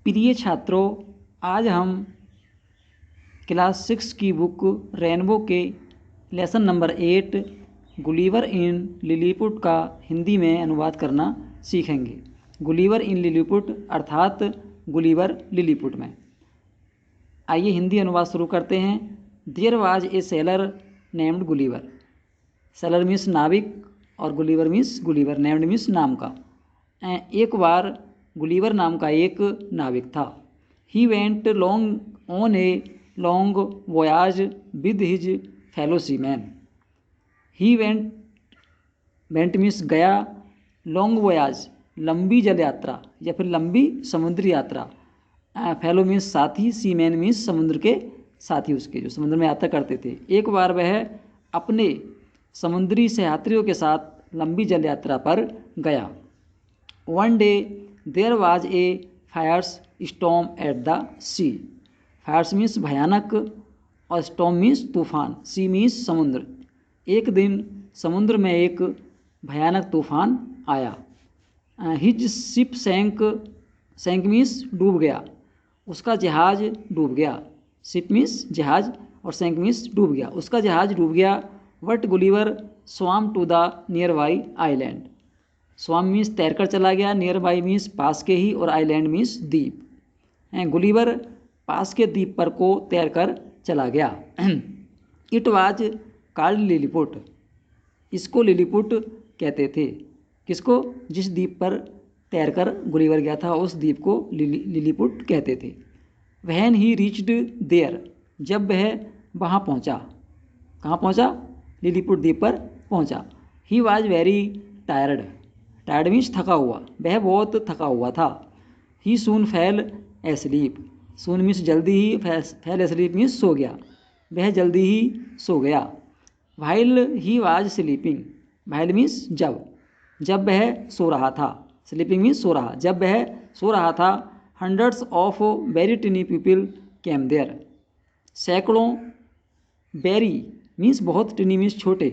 प्रिय छात्रों, आज हम क्लास 6 की बुक रेनबो के lesson number 8 Gulliver in Lilliput का हिंदी में अनुवाद करना सीखेंगे। गुलिवर इन लिलीपुट अर्थात गुलिवर लिलीपुट में। आइए हिंदी अनुवाद शुरू करते हैं। There was a sailor named Gulliver. Sailor means नाविक और Gulliver means Gulliver, named means नाम का। एक बार गुलिवर नाम का एक नाविक था। He went long on a long voyage with his fellow seaman. He went means गया, लॉन्ग वोयाज लंबी जल यात्रा या फिर लंबी समुद्री यात्रा। फेलो मीन्स साथी, सीमैन मीन्स समुद्र के साथी, उसके जो समुद्र में यात्रा करते थे। एक बार वह अपने समुद्री सहयात्रियों के साथ लंबी जल यात्रा पर गया। One day there was a fierce storm at the sea. Fierce means भयानक और स्टॉर्म मीन्स तूफान, सी मीन्स समुद्र। एक दिन समुद्र में एक भयानक तूफान आया। हिज शिप सैंक मीन्स डूब गया, उसका जहाज डूब गया। शिप मीन्स जहाज और सैंक मीन्स डूब गया, उसका जहाज डूब गया। What Gulliver swam to the nearby island. Swam means तैरकर चला गया, नियर बाई मीन्स पास के ही, और आइलैंड मीन्स द्वीप। गुलिवर पास के द्वीप पर को तैरकर चला गया। It was called Lilliput. इसको लिलीपुट कहते थे। किसको? जिस द्वीप पर तैरकर गुलिवर गया था उस द्वीप को लिलीपुट कहते थे। व्हेन ही रीच्ड देयर, जब वह वहाँ पहुँचा। कहाँ पहुँचा? लिलीपुट द्वीप पर पहुँचा। He was very tired. Tired means थका हुआ, वह बहुत थका हुआ था। He soon fail asleep. Soon means जल्दी ही, फेल एस्लीप मीन्स सो गया, वह जल्दी ही सो गया। While he was sleeping. While means जब वह सो रहा था। स्लीपिंग मीन्स सो रहा, जब वह सो रहा था। Hundreds of very tiny people came there. सैकड़ों, वेरी मीन्स बहुत, टिनी मीन्स छोटे,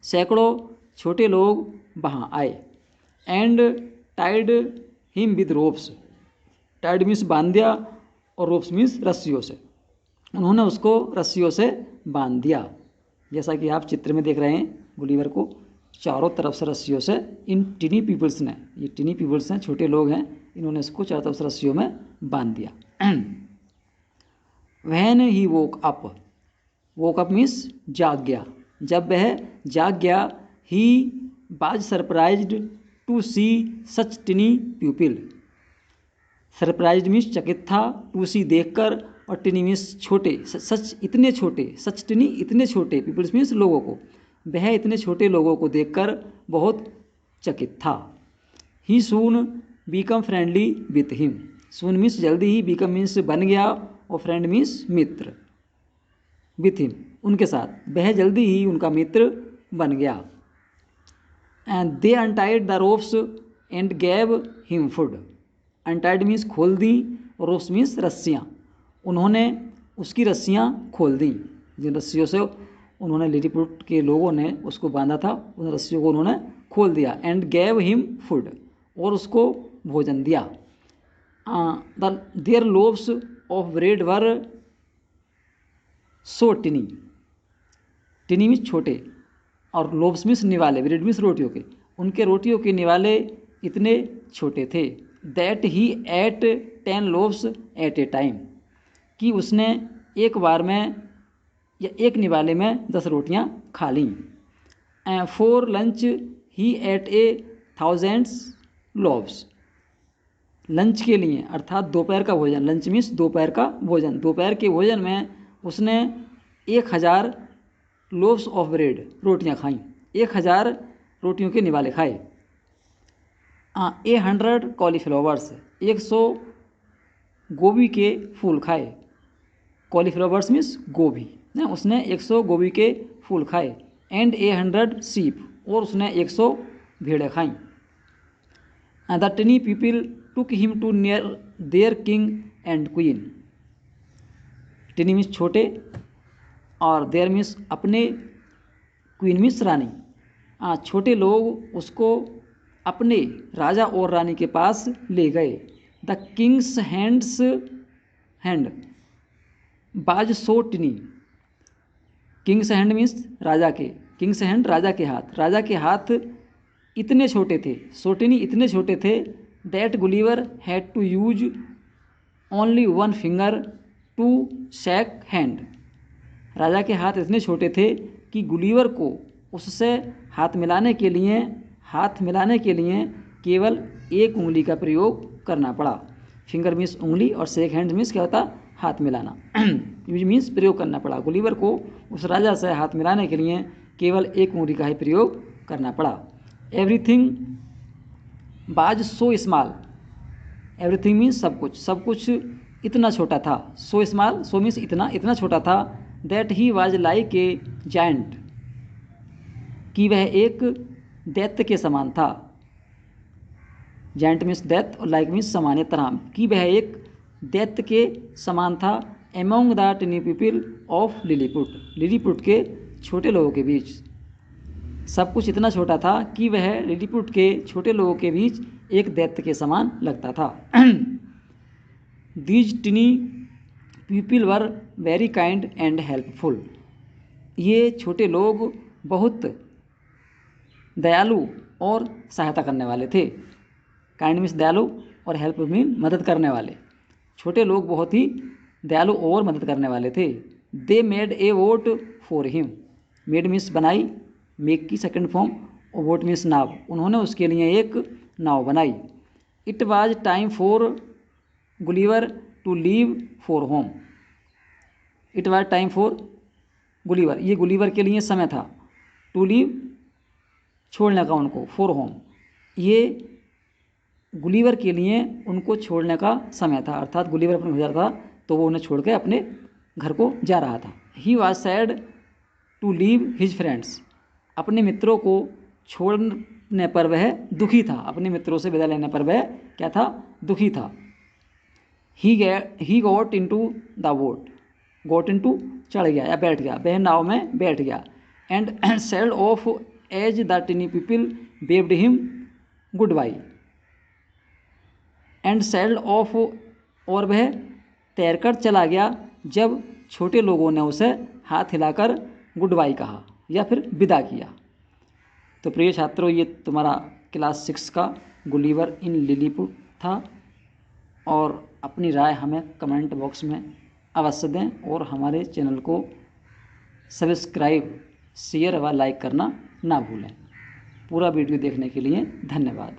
सैकड़ों छोटे लोग वहाँ आए। And tied him with ropes. Tied means बांध दिया और रोप्स मीन्स रस्सियों से। उन्होंने उसको रस्सियों से बांध दिया। जैसा कि आप चित्र में देख रहे हैं, गुलिवर को चारों तरफ से रस्सियों से इन टिनी पीपल्स ने, ये टिनी पीपल्स हैं, छोटे लोग हैं, इन्होंने इसको चारों तरफ से रस्सियों में बांध दिया। When he woke up means जाग गया, जब वह जाग गया। He was surprised to see such tiny people. Surprised means चकित था, टू सी देखकर, और टिनी मीन्स छोटे, सच इतने छोटे, सच टिनी इतने छोटे, पीपल्स मीन्स लोगों को। वह इतने छोटे लोगों को देखकर बहुत चकित था। He soon become friendly with him. Soon means जल्दी ही, बीकम मीन्स बन गया, और फ्रेंड मीन्स मित्र। विथ हिम उनके साथ, वह जल्दी ही उनका मित्र बन गया। And they untied the ropes and gave him food. Untied means खोल दी, और रोप्स मीन्स रस्सियाँ। उन्होंने उसकी रस्सियाँ खोल दी, जिन रस्सियों से उन्होंने लिलीपुट के लोगों ने उसको बांधा था, उन रस्सियों को उन्होंने खोल दिया। एंड गैव हिम फूड, और उसको भोजन दिया। Their loaves of bread were so tiny. Tiny means छोटे, और लोव्स मीन्स निवाले, ब्रेड मीन्स रोटियों के। उनके रोटियों के निवाले इतने छोटे थे। That he ate 10 loaves at a time, कि उसने एक बार में या एक निवाले में 10 रोटियां खा लीं। For lunch he ate 1000 loaves. Lunch के लिए अर्थात दोपहर का भोजन, लंच मीन्स दोपहर का भोजन, दोपहर के भोजन में उसने 1000 लोव्स ऑफ ब्रेड, रोटियां खाईं। 1000 रोटियों के निवाले खाए। 100 कॉलीफ्लावर्स, 100 गोभी के फूल खाए। कॉलीफ्लावर्स मीन्स गोभी, उसने 100 गोभी के फूल खाए। एंड 100 सीप, और उसने 100 भेड़ें खाईं। The tiny people took him to near their king and queen. Tiny means छोटे, और देयर मीन्स अपने, क्वीन मीन्स रानी। छोटे लोग उसको अपने राजा और रानी के पास ले गए। द किंग्स हैंड बाज सो टिनी। किंग्स हैंड मीन्स राजा के, किंग्स हैंड राजा के हाथ, राजा के हाथ इतने छोटे थे, सोटिनी इतने छोटे थे, that Gulliver had to use only one finger to shake hand. राजा के हाथ इतने छोटे थे कि गुलीवर को उससे हाथ मिलाने के लिए केवल एक उंगली का प्रयोग करना पड़ा। फिंगर मीन्स उंगली और शेक हैंड मीन्स क्या होता, हाथ मिलाना। यूज मीन्स प्रयोग करना पड़ा। गुलीवर को उस राजा से हाथ मिलाने के लिए केवल एक उंगली का ही प्रयोग करना पड़ा। एवरीथिंग बाज सो स्मॉल, एवरीथिंग मीन्स सब कुछ इतना छोटा था। सो स्मॉल, सो मीन्स इतना छोटा था, that he was like a giant, कि वह एक दैत्य के समान था। जायंट मीन्स दैत्य और लाइक मीन्स समान या तरह, कि वह एक दैत्य के समान था। Among the tiny people of Lilliput, Lilliput के छोटे लोगों के बीच सब कुछ इतना छोटा था कि वह लिलीपुट के छोटे लोगों के बीच एक दैत्य के समान लगता था। These टिनी people were very kind and helpful, ये छोटे लोग बहुत दयालु और सहायता करने वाले थे। काइंड मीन्स दयालु और हेल्प मीन मदद करने वाले। छोटे लोग बहुत ही दयालु और मदद करने वाले थे। They made a boat for him, made means बनाई, मेक की सेकंड फॉर्म, और वोट मीन्स नाव, उन्होंने उसके लिए एक नाव बनाई। It was time for Gulliver to leave for home, it was time for Gulliver, ये गुलीवर के लिए समय था, टू लीव छोड़ने का उनको, फॉर होम ये गुलीवर के लिए उनको छोड़ने का समय था, अर्थात गुलीवर अपने घर था तो वो उन्हें छोड़ के अपने घर को जा रहा था। He was sad to leave his friends, अपने मित्रों को छोड़ने पर वह दुखी था, अपने मित्रों से विदा लेने पर वह क्या था, दुखी था। He got into the boat, got into चढ़ गया या बैठ गया, वह नाव में बैठ गया। And sailed off as the tiny people waved him goodbye, and sailed off, और वह तैरकर चला गया जब छोटे लोगों ने उसे हाथ हिलाकर गुड बाई कहा या फिर विदा किया। तो प्रिय छात्रों, ये तुम्हारा क्लास 6 का गुलीवर इन लिलीपुट था, और अपनी राय हमें कमेंट बॉक्स में अवश्य दें, और हमारे चैनल को सब्सक्राइब, शेयर व लाइक करना ना भूलें। पूरा वीडियो देखने के लिए धन्यवाद।